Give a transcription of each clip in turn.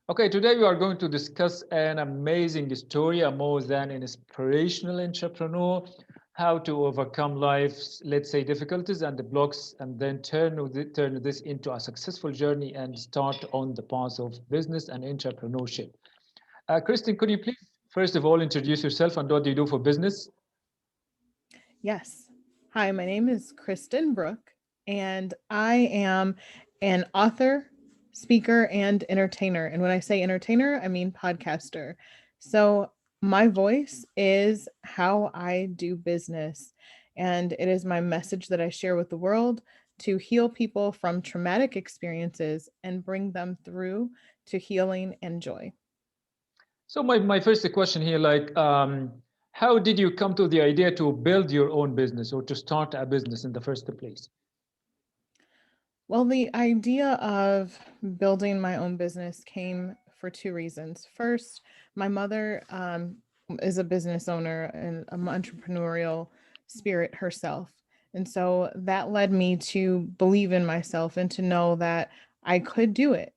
Okay, today we are going to discuss an amazing story, a more than an inspirational entrepreneur, how to overcome life's, let's say, difficulties and the blocks, and then turn this into a successful journey and start on the path of business and entrepreneurship. Kristin, could you please, first of all, introduce yourself and what do you do for business? Yes. Hi, my name is Kristin Brooke, and I am an author, speaker, and entertainer. And when I say entertainer, I mean podcaster. So my voice is how I do business, and it is my message that I share with the world to heal people from traumatic experiences and bring them through to healing and joy. So my first question here, how did you come to the idea to build your own business or to start a business in the first place? Well, the idea of building my own business came for two reasons. First, my mother is a business owner and an entrepreneurial spirit herself. And so that led me to believe in myself and to know that I could do it.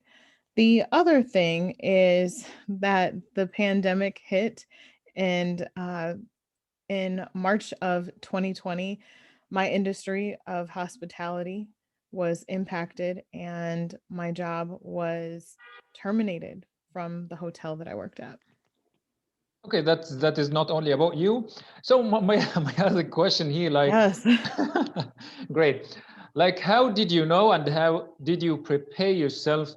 The other thing is that the pandemic hit, and in March of 2020, my industry of hospitality was impacted and my job was terminated from the hotel that I worked at. Okay, that is not only about you. So my my other question here, Yes. great, like how did you know and how did you prepare yourself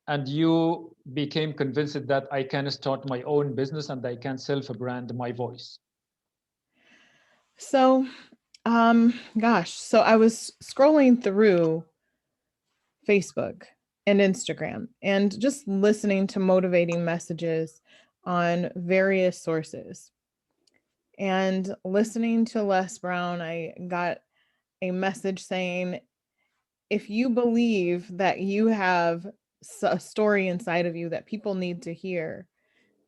and you became convinced that I can start my own business and I can self-brand my voice? So, so I was scrolling through Facebook and Instagram and just listening to motivating messages on various sources. And listening to Les Brown, I got a message saying, if you believe that you have a story inside of you that people need to hear,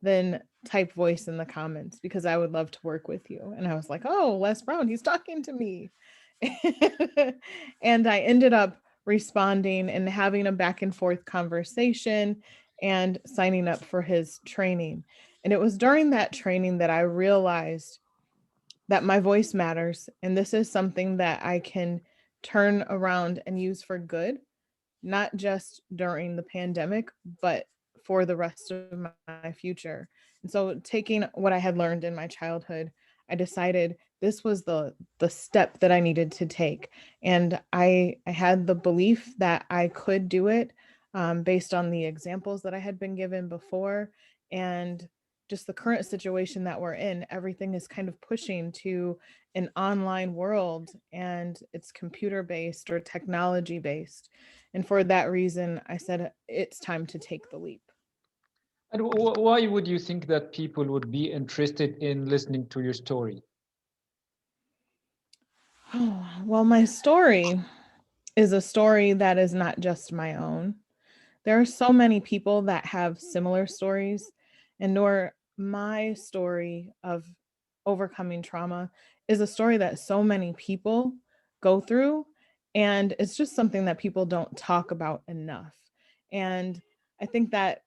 then type voice in the comments because I would love to work with you. And I was like, oh, Les Brown, he's talking to me. And I ended up responding and having a back and forth conversation and signing up for his training. And it was during that training that I realized that my voice matters. And this is something that I can turn around and use for good, not just during the pandemic, but for the rest of my future. And so taking what I had learned in my childhood, I decided this was the step that I needed to take. And I had the belief that I could do it based on the examples that I had been given before. And just the current situation that we're in, everything is kind of pushing to an online world and it's computer based or technology based. And for that reason, I said it's time to take the leap. And why would you think that people would be interested in listening to your story? Oh, well, my story is a story that is not just my own. There are so many people that have similar stories, and nor my story of overcoming trauma is a story that so many people go through. And it's just something that people don't talk about enough. And I think that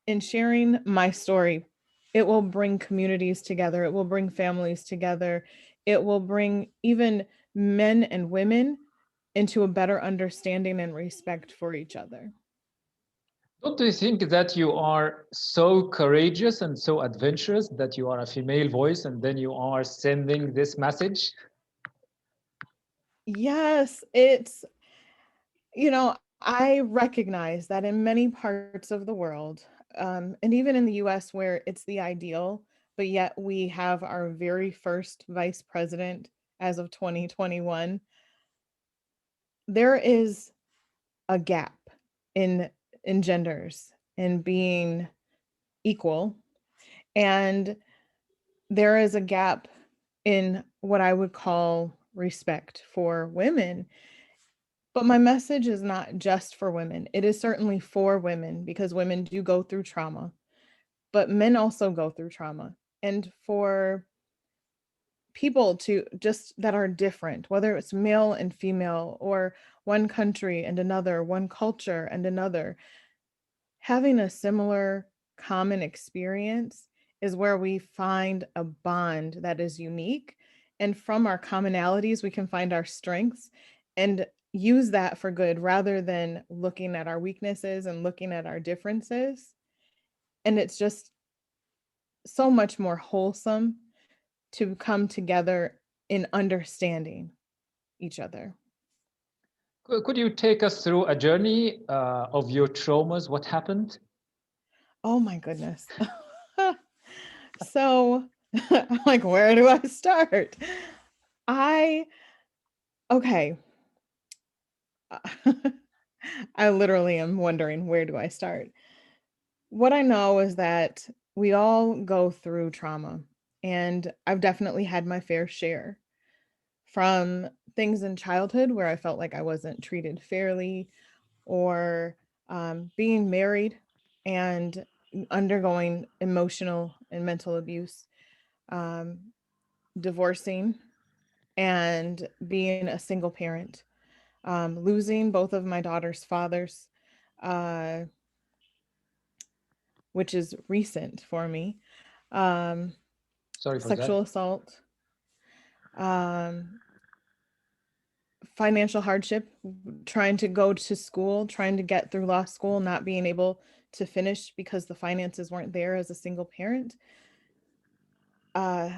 in sharing my story, it will bring communities together, it will bring families together, it will bring even men and women into a better understanding and respect for each other. Don't you think that you are so courageous and so adventurous that you are a female voice and then you are sending this message? Yes, it's, I recognize that in many parts of the world, and even in the US where it's the ideal, but yet we have our very first vice president as of 2021, there is a gap in genders in being equal, and there is a gap in what I would call respect for women. But my message is not just for women. It is certainly for women because women do go through trauma, but men also go through trauma. And for people to just that are different, whether it's male and female or one country and another, one culture and another, having a similar common experience is where we find a bond that is unique. And from our commonalities, we can find our strengths and use that for good rather than looking at our weaknesses and looking at our differences. And it's just so much more wholesome to come together in understanding each other. Could you take us through a journey of your traumas? What happened? Oh my goodness. So I'm like, where do I start? I, okay. I literally am wondering, where do I start? What I know is that we all go through trauma, and I've definitely had my fair share from things in childhood where I felt like I wasn't treated fairly, or being married and undergoing emotional and mental abuse, um, divorcing, and being a single parent, losing both of my daughter's fathers, uh, which is recent for me, um, Sorry for that. sexual assault, um, financial hardship, trying to go to school, trying to get through law school, not being able to finish because the finances weren't there as a single parent. Uh,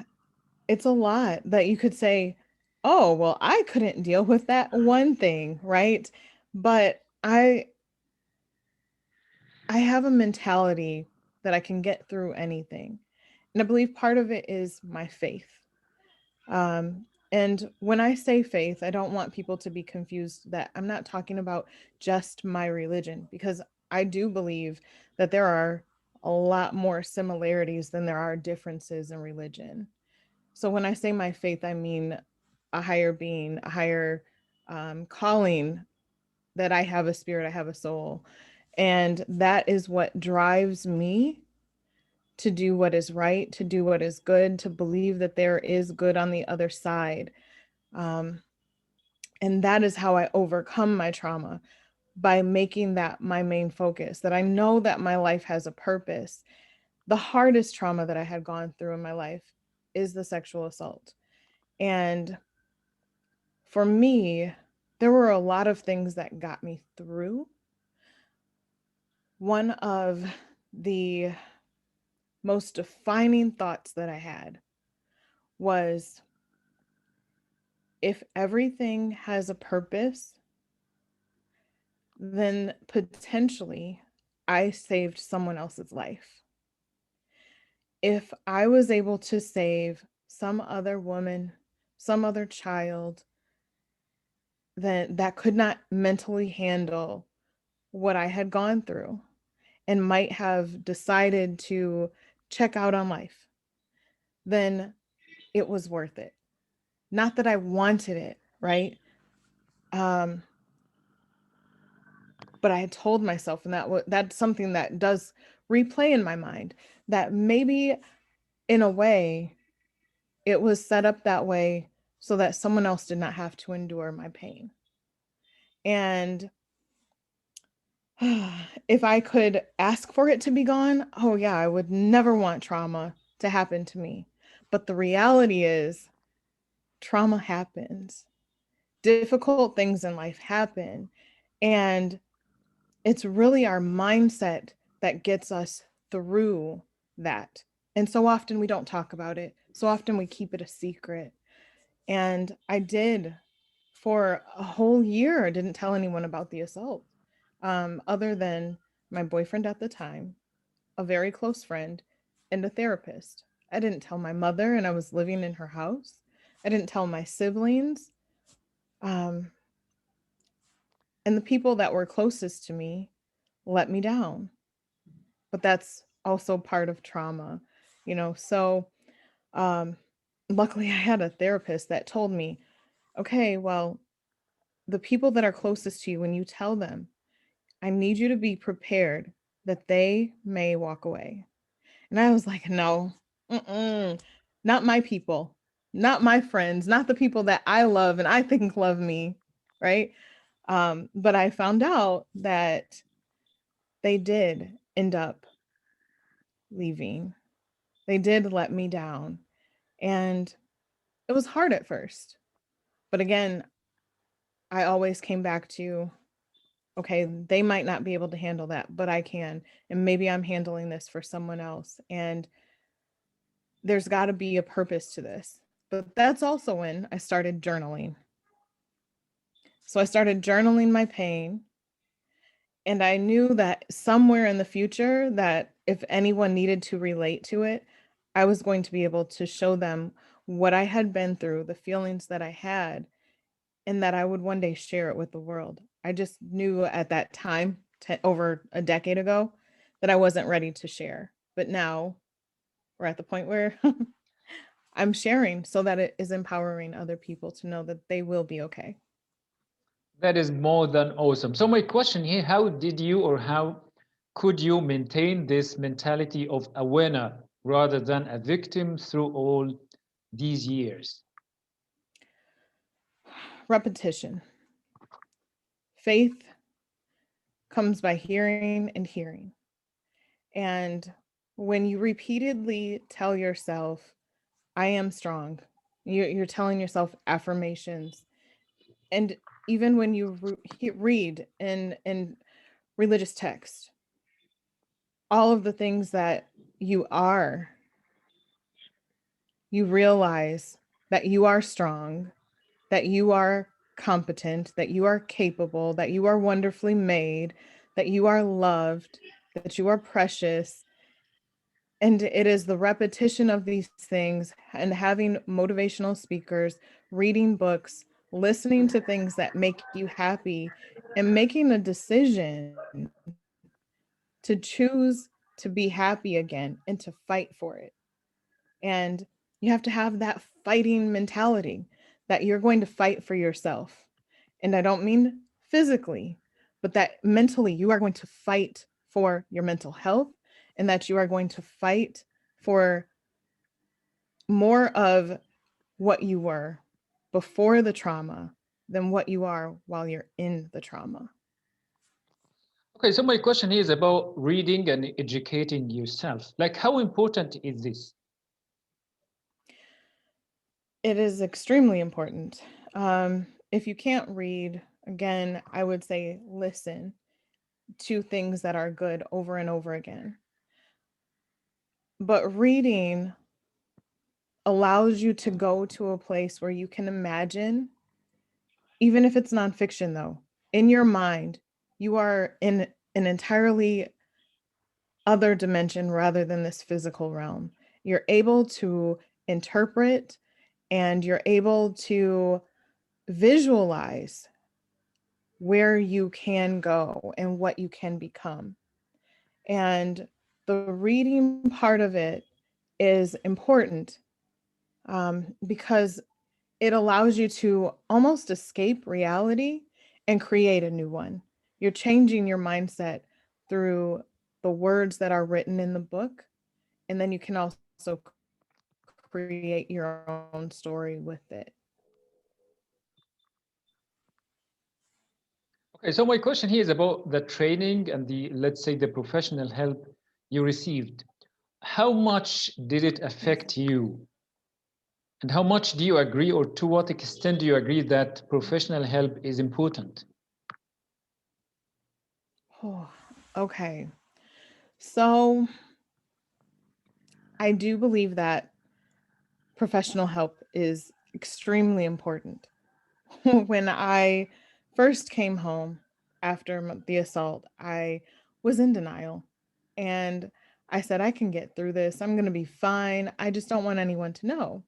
it's a lot that you could say, oh, well, I couldn't deal with that one thing, right? But I have a mentality that I can get through anything. And I believe part of it is my faith. And when I say faith, I don't want people to be confused that I'm not talking about just my religion, because I do believe that there are a lot more similarities than there are differences in religion. So when I say my faith, I mean a higher being, a higher calling, that I have a spirit, I have a soul. And that is what drives me to do what is right, to do what is good, to believe that there is good on the other side. Um, and that is how I overcome my trauma, by making that my main focus, that I know that my life has a purpose. The hardest trauma that I had gone through in my life is the sexual assault. And for me, there were a lot of things that got me through. One of the most defining thoughts that I had was, if everything has a purpose, then potentially I saved someone else's life. If I was able to save some other woman, some other child, then that could not mentally handle what I had gone through and might have decided to check out on life, then it was worth it. Not that I wanted it, right? Um, but I had told myself, and that's something that does replay in my mind, that maybe in a way it was set up that way so that someone else did not have to endure my pain. And if I could ask for it to be gone, oh yeah, I would never want trauma to happen to me. But the reality is, trauma happens. Difficult things in life happen. And it's really our mindset that gets us through that. And so often we don't talk about it. So often we keep it a secret. And I did, for a whole year, I didn't tell anyone about the assault, other than my boyfriend at the time, a very close friend, and a therapist. I didn't tell my mother, and I was living in her house. I didn't tell my siblings. Um, and the people that were closest to me let me down. But that's also part of trauma, you know. So um, luckily, I had a therapist that told me, okay, well, the people that are closest to you, when you tell them, I need you to be prepared that they may walk away. And I was like, no, not my people, not my friends, not the people that I love and I think love me, right? But I found out that they did end up leaving. They did let me down. And it was hard at first. But again, I always came back to, okay, they might not be able to handle that, but I can. And maybe I'm handling this for someone else. And there's got to be a purpose to this. But that's also when I started journaling. So I started journaling my pain, and I knew that somewhere in the future that if anyone needed to relate to it, I was going to be able to show them what I had been through, the feelings that I had, and that I would one day share it with the world. I just knew at that time, over a decade ago, that I wasn't ready to share. But now we're at the point where I'm sharing so that it is empowering other people to know that they will be okay. That is more than awesome. So my question here, how did you or how could you maintain this mentality of a winner rather than a victim through all these years? Repetition. Faith comes by hearing and hearing. And when you repeatedly tell yourself, I am strong, you're telling yourself affirmations. And even when you read in religious text, all of the things that you are, you realize that you are strong, that you are competent, that you are capable, that you are wonderfully made, that you are loved, that you are precious. And it is the repetition of these things and having motivational speakers, reading books, listening to things that make you happy, and making a decision to choose to be happy again and to fight for it. And you have to have that fighting mentality that you're going to fight for yourself. And I don't mean physically, but that mentally you are going to fight for your mental health, and that you are going to fight for more of what you were before the trauma than what you are while you're in the trauma. Okay, so my question here is about reading and educating yourself. Like, how important is this? It is extremely important. If you can't read, again, I would say listen to things that are good over and over again. But reading allows you to go to a place where you can imagine, even if it's nonfiction, though, in your mind, you are in an entirely other dimension rather than this physical realm. You're able to interpret and you're able to visualize where you can go and what you can become. And the reading part of it is important because it allows you to almost escape reality and create a new one. You're changing your mindset through the words that are written in the book, and then you can also create your own story with it. Okay, so my question here is about the training and the, let's say, the professional help you received. How much did it affect you? And how much do you agree, or to what extent do you agree that professional help is important? Oh, okay. So I do believe that professional help is extremely important. When I first came home after the assault, I was in denial. And I said, I can get through this. I'm going to be fine. I just don't want anyone to know.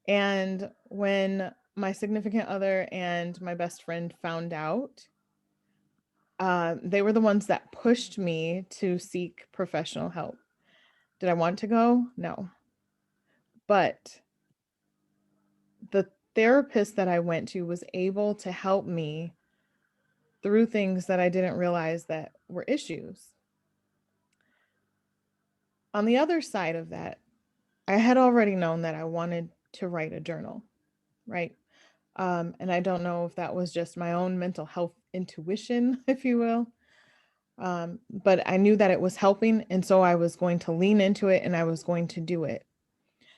And when my significant other and my best friend found out, they were the ones that pushed me to seek professional help. Did I want to go? No. But the therapist that I went to was able to help me through things that I didn't realize that were issues. On the other side of that, I had already known that I wanted to write a journal, right? And I don't know if that was just my own mental health intuition, if you will. But I knew that it was helping. And so I was going to lean into it and I was going to do it.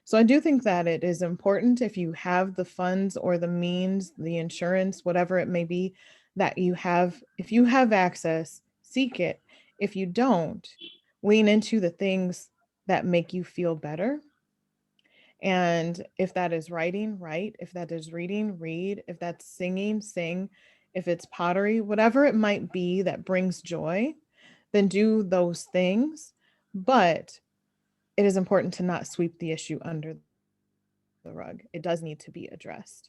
So I do think that it is important, if you have the funds or the means, the insurance, whatever it may be, that you have, if you have access, seek it. If you don't, lean into the things that make you feel better. And if that is writing, write. If that is reading, read. If that's singing, sing. If it's pottery, whatever it might be that brings joy, then do those things. But it is important to not sweep the issue under the rug. It does need to be addressed.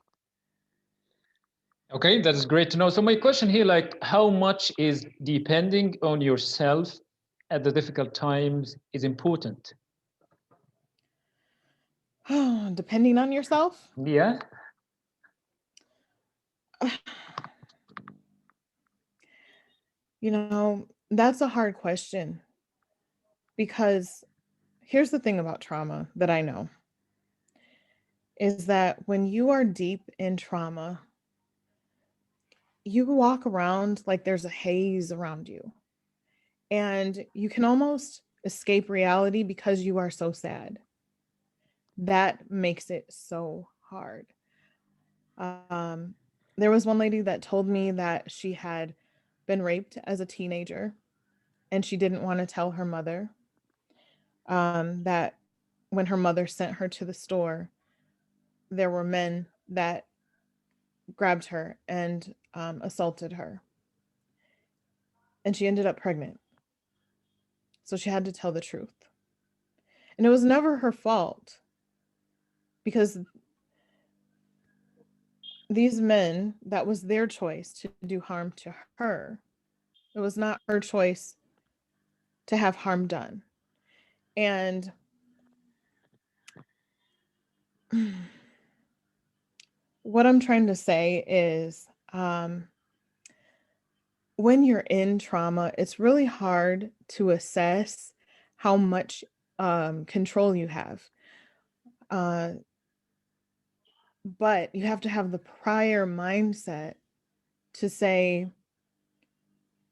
Okay, that is great to know. So my question here, like, how much is depending on yourself at the difficult times is important? Depending on yourself, Yeah. that's a hard question, because here's the thing about trauma that I know is that when you are deep in trauma, you walk around like there's a haze around you, and you can almost escape reality because you are so sad. That makes it so hard. Um, there was one lady that told me that she had been raped as a teenager and she didn't want to tell her mother. That when her mother sent her to the store, there were men that grabbed her and assaulted her. And she ended up pregnant. So she had to tell the truth. And it was never her fault, because these men, that was their choice to do harm to her. It was not her choice to have harm done. And what I'm trying to say is, when you're in trauma, it's really hard to assess how much control you have. Uh, but you have to have the prior mindset to say,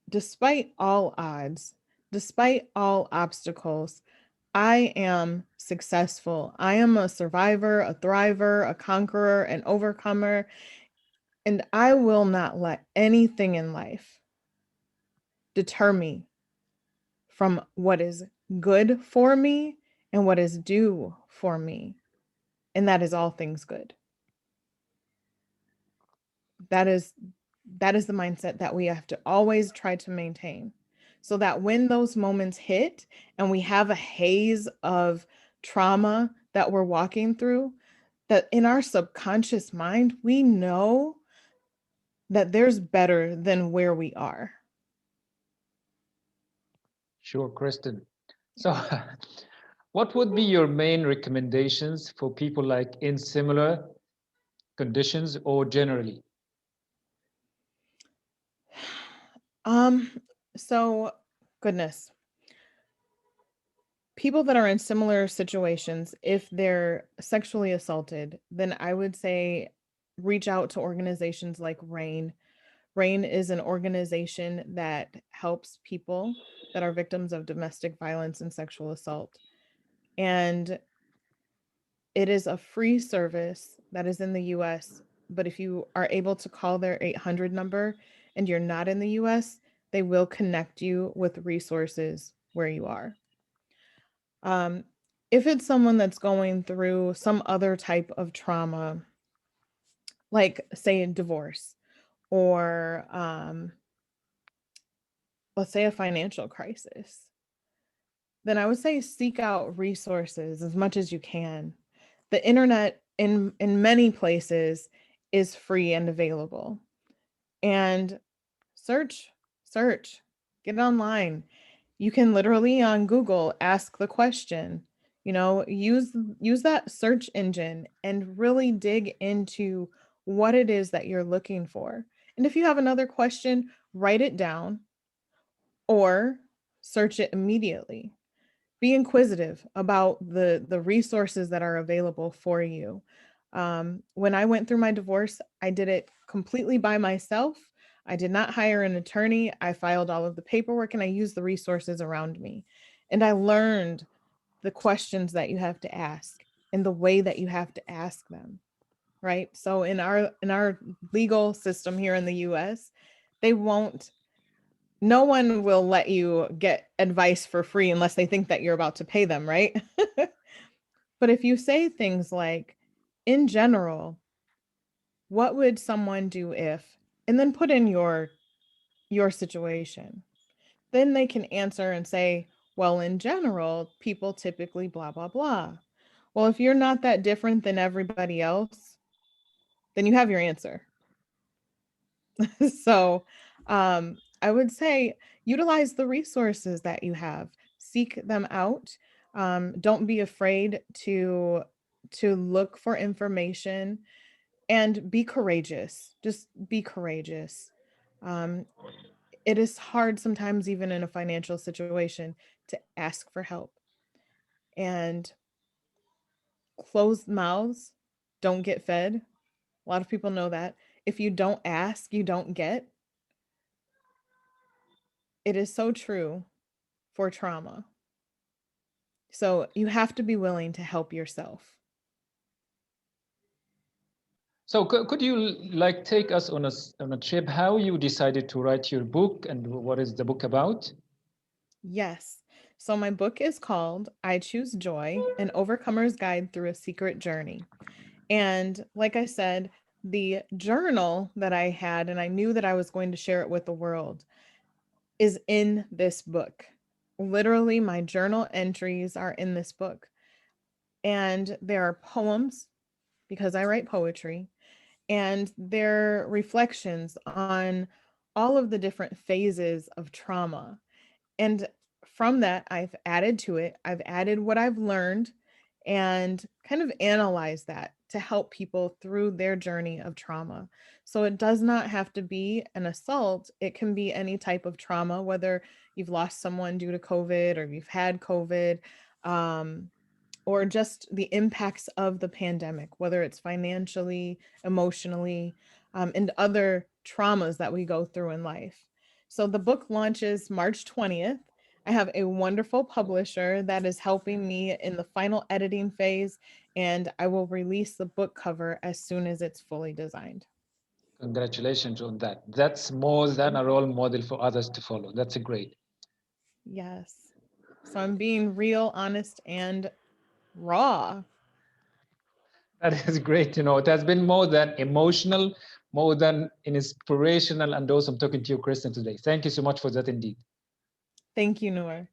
despite all odds, despite all obstacles, I am successful. I am a survivor, a thriver, a conqueror, an overcomer, and I will not let anything in life deter me from what is good for me and what is due for me. And that is all things good. That is the mindset that we have to always try to maintain, so that when those moments hit and we have a haze of trauma that we're walking through, that in our subconscious mind, we know that there's better than where we are. Sure, Kristen. So, what would be your main recommendations for people like in similar conditions or generally? Um, so goodness, people that are in similar situations, if they're sexually assaulted, then I would say reach out to organizations like RAIN. RAIN is an organization that helps people that are victims of domestic violence and sexual assault. And it is a free service that is in the US. But if you are able to call their 800 number and you're not in the US, they will connect you with resources where you are. Um, if it's someone that's going through some other type of trauma, like say a divorce, or let's say a financial crisis, then I would say seek out resources as much as you can. The internet in many places is free and available. And search, search, get it online. You can literally on Google ask the question, use that search engine and really dig into what it is that you're looking for. And if you have another question, write it down or search it immediately. Be inquisitive about the resources that are available for you. When I went through my divorce, I did it completely by myself. I did not hire an attorney. I filed all of the paperwork and I used the resources around me. And I learned the questions that you have to ask and the way that you have to ask them. Right? So in our legal system here in the US, they won't no one will let you get advice for free unless they think that you're about to pay them, right? But if you say things like, in general, what would someone do if, and then put in your situation, then they can answer and say, well, in general, people typically blah, blah, blah. Well, if you're not that different than everybody else, then you have your answer. So I would say utilize the resources that you have, seek them out. Don't be afraid to look for information and be courageous. Just be courageous. Um, it is hard sometimes, even in a financial situation, to ask for help. And closed mouths don't get fed. A lot of people know that. If you don't ask, you don't get. It is so true for trauma. So you have to be willing to help yourself. So could you like take us on a trip how you decided to write your book and what is the book about? Yes. So my book is called I Choose Joy, An Overcomer's Guide Through a Secret Journey. And like I said, the journal that I had, and I knew that I was going to share it with the world, is in this book. Literally, my journal entries are in this book. And there are poems because I write poetry, and they're reflections on all of the different phases of trauma. And from that, I've added to it, I've added what I've learned and kind of analyze that to help people through their journey of trauma. So it does not have to be an assault. It can be any type of trauma, whether you've lost someone due to COVID or you've had COVID, um, or just the impacts of the pandemic, whether it's financially, emotionally, and other traumas that we go through in life. So the book launches March 20th. I have a wonderful publisher that is helping me in the final editing phase, and I will release the book cover as soon as it's fully designed. Congratulations on that. That's more than a role model for others to follow. That's a great. Yes. So I'm being real, honest, and raw. That is great to know. It has been more than emotional, more than inspirational, and also I'm talking to you, Kristin, today. Thank you so much for that indeed. Thank you, Nour.